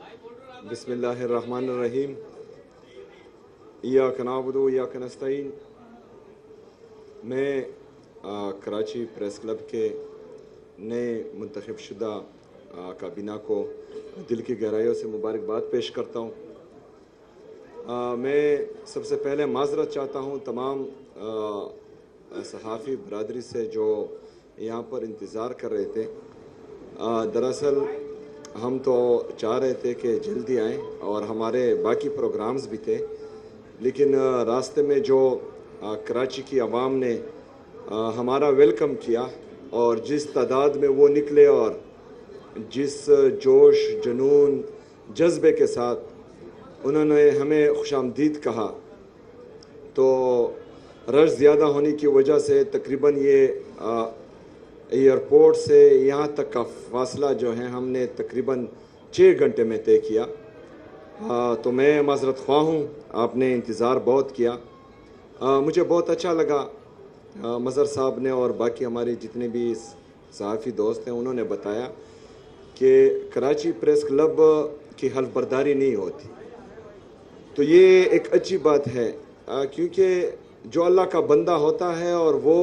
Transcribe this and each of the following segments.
بسم اللہ الرحمن الرحیم ایاک نعبد و ایاک نستعین. میں کراچی پریس کلب کے نئے منتخب شدہ کابینہ کو دل کی گہرائیوں سے مبارکباد پیش کرتا ہوں. میں سب سے پہلے معذرت چاہتا ہوں تمام صحافی برادری سے جو یہاں پر انتظار کر رہے تھے. دراصل ہم تو چاہ رہے تھے کہ جلدی آئیں اور ہمارے باقی پروگرامز بھی تھے، لیکن راستے میں جو کراچی کی عوام نے ہمارا ویلکم کیا اور جس تعداد میں وہ نکلے اور جس جوش جنون جذبے کے ساتھ انہوں نے ہمیں خوش آمدید کہا، تو رش زیادہ ہونے کی وجہ سے تقریباً یہ ایئرپورٹ سے یہاں تک کا فاصلہ جو ہے ہم نے تقریباً 6 گھنٹے میں طے کیا. تو میں معذرت خواہ ہوں، آپ نے انتظار بہت کیا. مجھے بہت اچھا لگا مظہر صاحب نے اور باقی ہمارے جتنے بھی صحافی دوست ہیں انہوں نے بتایا کہ کراچی پریس کلب کی حلف برداری نہیں ہوتی. تو یہ ایک اچھی بات ہے، کیونکہ جو اللہ کا بندہ ہوتا ہے اور وہ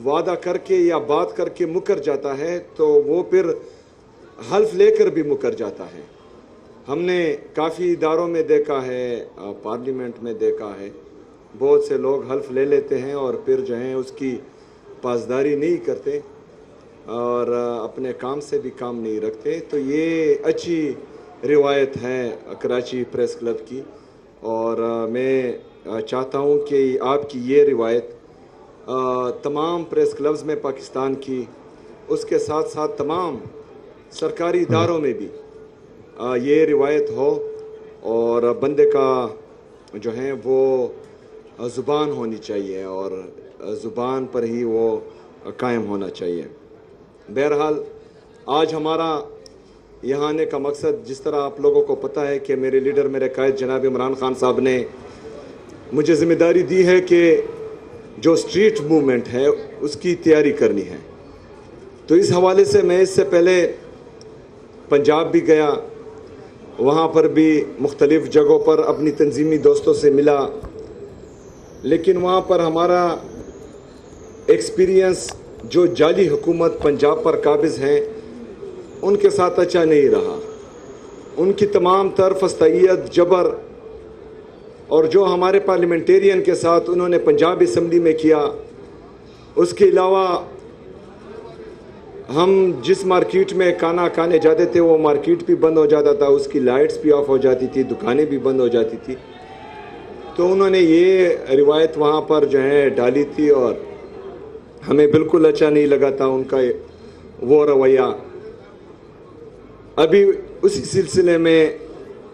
وعدہ کر کے یا بات کر کے مکر جاتا ہے تو وہ پھر حلف لے کر بھی مکر جاتا ہے. ہم نے کافی اداروں میں دیکھا ہے، پارلیمنٹ میں دیکھا ہے، بہت سے لوگ حلف لے لیتے ہیں اور پھر جو ہیں اس کی پاسداری نہیں کرتے اور اپنے کام سے بھی کام نہیں رکھتے. تو یہ اچھی روایت ہے کراچی پریس کلب کی، اور میں چاہتا ہوں کہ آپ کی یہ روایت تمام پریس کلبز میں پاکستان کی، اس کے ساتھ ساتھ تمام سرکاری اداروں میں بھی یہ روایت ہو اور بندے کا جو ہے وہ زبان ہونی چاہیے اور زبان پر ہی وہ قائم ہونا چاہیے. بہرحال آج ہمارا یہاں آنے کا مقصد، جس طرح آپ لوگوں کو پتہ ہے کہ میرے لیڈر میرے قائد جناب عمران خان صاحب نے مجھے ذمہ داری دی ہے کہ جو اسٹریٹ موومنٹ ہے اس کی تیاری کرنی ہے. تو اس حوالے سے میں اس سے پہلے پنجاب بھی گیا، وہاں پر بھی مختلف جگہوں پر اپنی تنظیمی دوستوں سے ملا، لیکن وہاں پر ہمارا ایکسپیرینس جو جعلی حکومت پنجاب پر قابض ہیں ان کے ساتھ اچھا نہیں رہا. ان کی تمام تر فستائیت، جبر اور جو ہمارے پارلیمنٹیرین کے ساتھ انہوں نے پنجاب اسمبلی میں کیا، اس کے علاوہ ہم جس مارکیٹ میں کھانا کھانے جاتے تھے وہ مارکیٹ بھی بند ہو جاتا تھا، اس کی لائٹس بھی آف ہو جاتی تھی، دکانیں بھی بند ہو جاتی تھی. تو انہوں نے یہ روایت وہاں پر جو ہے ڈالی تھی اور ہمیں بالکل اچھا نہیں لگا تھا ان کا وہ رویہ. ابھی اسی سلسلے میں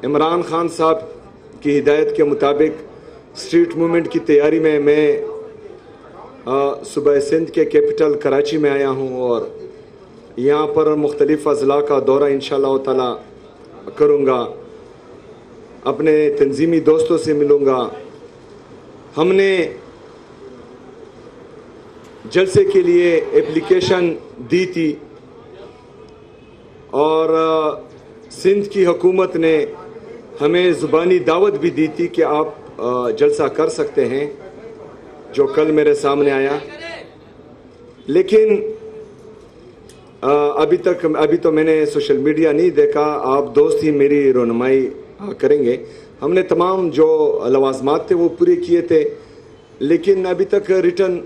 عمران خان صاحب کی ہدایت کے مطابق اسٹریٹ موومنٹ کی تیاری میں صوبہ سندھ کے کیپٹل کراچی میں آیا ہوں اور یہاں پر مختلف اضلاع کا دورہ انشاءاللہ تعالی کروں گا، اپنے تنظیمی دوستوں سے ملوں گا. ہم نے جلسے کے لیے اپلیکیشن دی تھی اور سندھ کی حکومت نے ہمیں زبانی دعوت بھی دی تھی کہ آپ جلسہ کر سکتے ہیں، جو کل میرے سامنے آیا. لیکن ابھی تو میں نے سوشل میڈیا نہیں دیکھا، آپ دوست ہی میری رہنمائی کریں گے. ہم نے تمام جو لوازمات تھے وہ پورے کیے تھے، لیکن ابھی تک ریٹن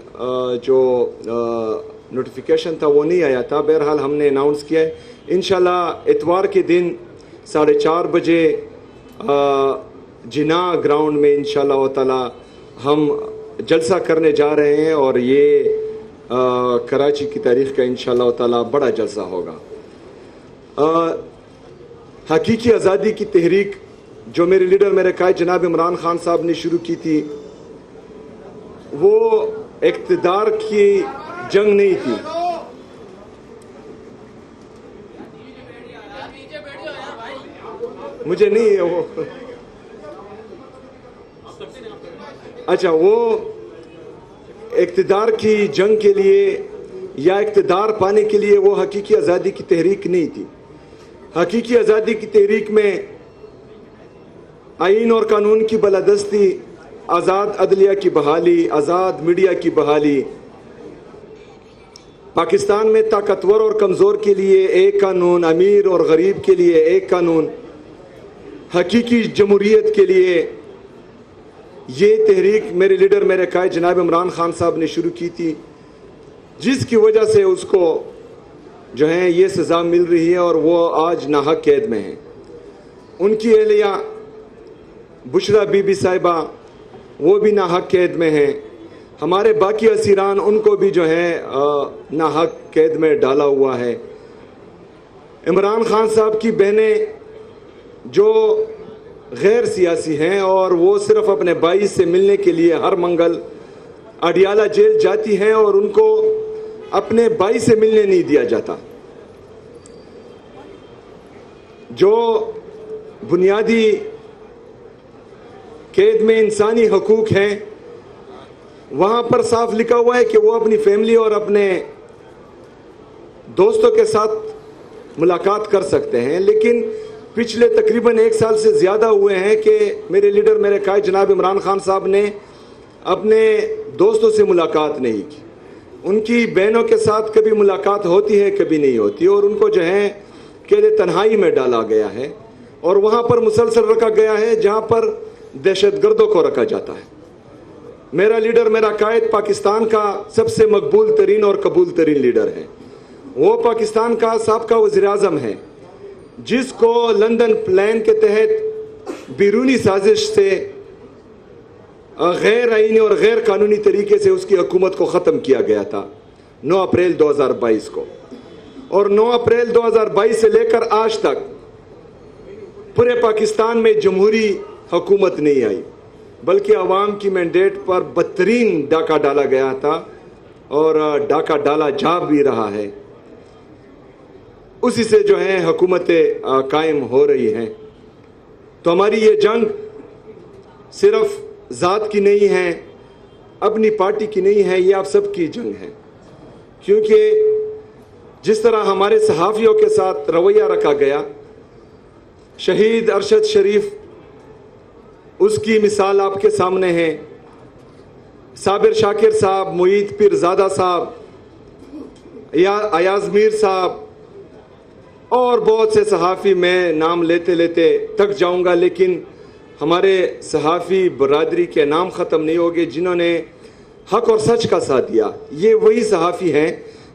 جو نوٹیفیکیشن تھا وہ نہیں آیا تھا. بہرحال ہم نے اناؤنس کیا ہے انشاءاللہ اتوار کے دن 4:30 بجے جنا گراؤنڈ میں انشاءاللہ تعالی ہم جلسہ کرنے جا رہے ہیں اور یہ کراچی کی تاریخ کا انشاءاللہ تعالی بڑا جلسہ ہوگا. حقیقی آزادی کی تحریک جو میرے لیڈر میرے قائد جناب عمران خان صاحب نے شروع کی تھی، وہ اقتدار کی جنگ نہیں تھی. مجھے نہیں وہ اچھا وہ اقتدار کی جنگ کے لیے یا اقتدار پانے کے لیے وہ حقیقی آزادی کی تحریک نہیں تھی. हकीकी आज़ादी की तहरीक में आइन और कानून की बलादस्ती, आज़ाद अदलिया की बहाली, आज़ाद मीडिया की बहाली, पाकिस्तान में ताकतवर और कमज़ोर के लिए एक कानून, अमीर और गरीब के लिए एक कानून, हकीकी जमहूरियत के लिए ये तहरीक मेरे लीडर मेरे कायद जनाब इमरान खान साहब ने शुरू की थी, जिसकी वजह से उसको जो है ये सज़ा मिल रही है और वो आज नाहक कैद में है। उनकी एहलिया बुशरा बीबी साहिबा वो भी नाहक कैद में हैं। हमारे बाकी असीरान उनको भी जो है नाहक कैद में डाला हुआ है। इमरान खान साहब की बहनें जो गैर सियासी हैं और वो सिर्फ अपने भाई से मिलने के लिए हर मंगल अडियाला जेल जाती हैं और उनको अपने भाई से मिलने नहीं दिया जाता। जो बुनियादी कैद में इंसानी हकूक हैं वहाँ पर साफ लिखा हुआ है कि वो अपनी फैमिली और अपने दोस्तों के साथ मुलाकात कर सकते हैं, लेकिन पिछले तकरीबन 1 साल से ज़्यादा हुए हैं कि मेरे लीडर मेरे कायद जनाब इमरान खान साहब ने अपने दोस्तों से मुलाकात नहीं की। उनकी बहनों के साथ कभी मुलाकात होती है, कभी नहीं होती, और उनको जो है कैद तन्हाई में डाला गया है और वहाँ पर मुसलसल रखा गया है जहाँ पर दहशतगर्दों को रखा जाता है। मेरा लीडर मेरा कायद पाकिस्तान का सबसे मकबूल तरीन और कबूल तरीन लीडर है। वो पाकिस्तान का साबका वज़ीर आज़म है जिसको लंदन प्लान के तहत बैरूनी साजिश से गैर आईनी और गैर कानूनी तरीके से उसकी हुकूमत को ख़त्म किया गया था 9 अप्रैल 2022 को, और 9 अप्रैल 2022 से लेकर आज तक पूरे पाकिस्तान में जमहूरी हुकूमत नहीं आई, बल्कि अवाम की मैंडेट पर बदतरीन डाका डाला गया था और डाका डाला जा भी रहा है। उसी से जो है हुकूमतें कायम हो रही हैं। तो हमारी ये जंग सिर्फ ज़ात की नहीं है, अपनी पार्टी की नहीं है, ये आप सबकी जंग है। क्योंकि जिस तरह हमारे सहाफ़ियों के साथ रवैया रखा गया, शहीद अरशद शरीफ उसकी मिसाल आपके सामने है, साबिर शाकिर साहब, मुईद पीरज़ादा साहब, अयाज मीर साहब और बहुत से सहाफ़ी, मैं नाम लेते लेते थक जाऊंगा, लेकिन हमारे सहाफ़ी बरादरी के नाम ख़त्म नहीं होंगे जिन्होंने हक और सच का साथ दिया। ये वही सहाफ़ी हैं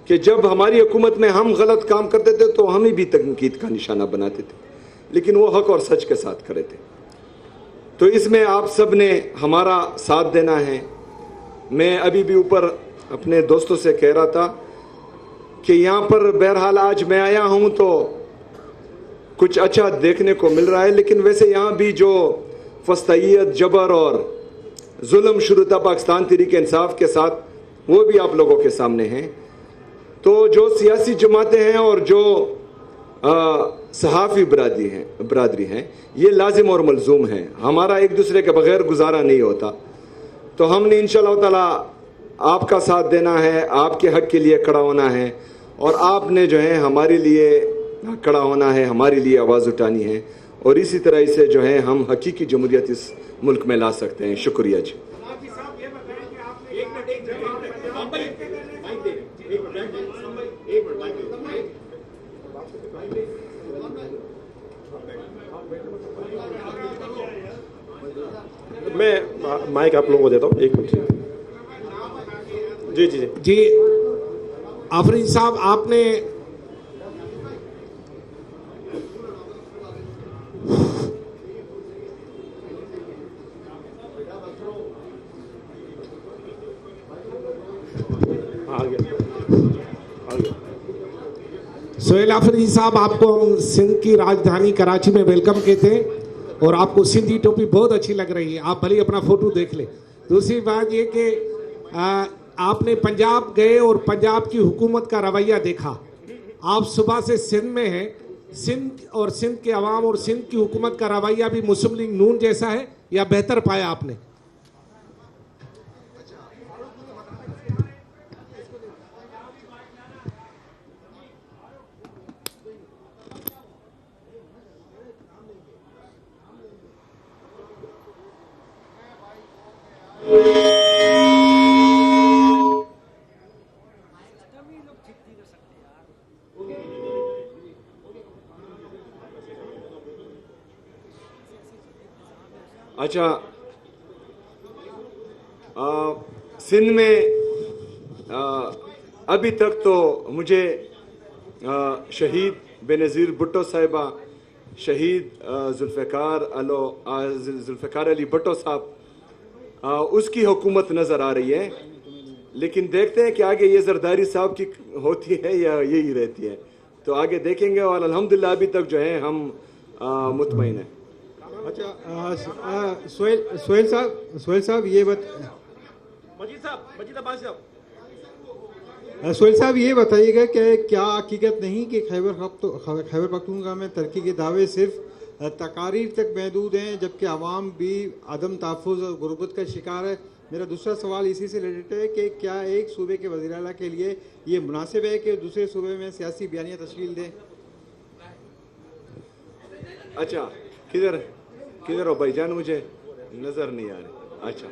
कि जब हमारी हुकूमत में हम गलत काम करते थे तो हमें भी तनकीद का निशाना बनाते थे, लेकिन वो हक और सच के साथ करे थे। तो इसमें आप सब ने हमारा साथ देना है। मैं अभी भी ऊपर अपने दोस्तों से कह रहा था कि यहाँ पर बहरहाल आज मैं आया हूँ तो कुछ अच्छा देखने को मिल रहा है, लेकिन वैसे यहाँ भी जो फस्तायत, जबर और जुल्म शुरू था पाकिस्तान तहरीक इंसाफ के साथ, वो भी आप लोगों के सामने हैं। तो जो सियासी जमातें हैं और जो सहाफ़ी बरादरी हैं, ये लाजिम और मलजूम हैं। हमारा एक दूसरे के बगैर गुजारा नहीं होता। तो हमने इंशाअल्लाह ताला आपका साथ देना है, आपके हक़ के लिए खड़ा होना है, और आपने जो है हमारे लिए खड़ा होना है, हमारे लिए आवाज़ उठानी है, और इसी तरह से जो है हम हकीकी जमहूरियत इस मुल्क में ला सकते हैं। शुक्रिया जी। मैं माइक आप लोगों को देता हूँ, एक मिनट। जी जी जी जी, आफरीन साहब, आपने सोहेल आफरीन साहब, आपको हम सिंध की राजधानी कराची में वेलकम कहते हैं और आपको सिंधी टोपी बहुत अच्छी लग रही है। आप भले अपना फोटो देख ले। दूसरी बात ये कि आपने पंजाब गए और पंजाब की हुकूमत का रवैया देखा। आप सुबह से सिंध में हैं, सिंध और सिंध के अवाम और सिंध की हुकूमत का रवैया भी मुस्लिम लीग नून जैसा है या बेहतर पाया आपने? अच्छा, सिंध में अभी तक तो मुझे शहीद बेनज़ीर भुट्टो साहिबा, शहीद जुल्फ़िकार अली भुट्टो साहब, उसकी हुकूमत नज़र आ रही है, लेकिन देखते हैं कि आगे ये जरदारी साहब की होती है या यही रहती है, तो आगे देखेंगे। और अल्हम्दुलिल्लाह अभी तक जो है हम मुतमईन हैं। अच्छा, सोहेल साहब ये बताइएगा कि क्या हकीकत नहीं कि खैबर पख्तूनख्वा में तरक्की के दावे सिर्फ तकारीर तक महदूद हैं, जबकि आवाम भी अदम तहफ़्फ़ुज़ और गुर्बत का शिकार है। मेरा दूसरा सवाल इसी से रिलेटेड है कि क्या एक सूबे के वज़ीर आला के लिए ये मुनासिब है कि दूसरे सूबे में सियासी बयानिया तश्कील दें? अच्छा, किधर हो भाईजान, मुझे नज़र नहीं आ रही। अच्छा,